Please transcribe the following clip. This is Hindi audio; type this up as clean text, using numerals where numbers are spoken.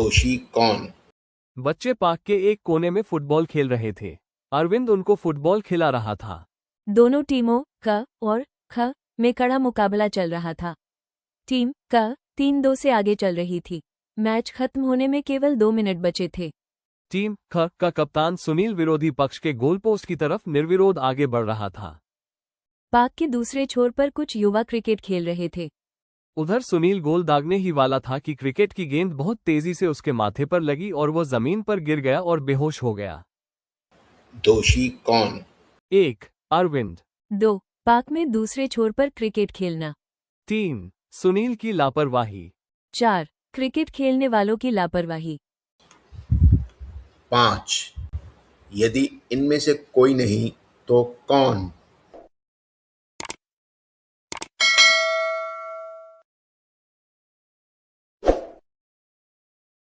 दोषी कौन? बच्चे पार्क के एक कोने में फुटबॉल खेल रहे थे। अरविंद उनको फुटबॉल खिला रहा था। दोनों टीमों क और ख में कड़ा मुकाबला चल रहा था। टीम क 3-2 से आगे चल रही थी। मैच खत्म होने में केवल 2 मिनट बचे थे। टीम ख का कप्तान सुनील विरोधी पक्ष के गोल पोस्ट की तरफ निर्विरोध आगे बढ़ रहा था। पार्क के दूसरे छोर पर कुछ युवा क्रिकेट खेल रहे थे। उधर सुनील गोल दागने ही वाला था कि क्रिकेट की गेंद बहुत तेजी से उसके माथे पर लगी और वो जमीन पर गिर गया और बेहोश हो गया। दोषी कौन? 1. अरविंद। 2. पार्क में दूसरे छोर पर क्रिकेट खेलना। 3. सुनील की लापरवाही। 4. क्रिकेट खेलने वालों की लापरवाही। 5. यदि इनमें से कोई नहीं तो कौन?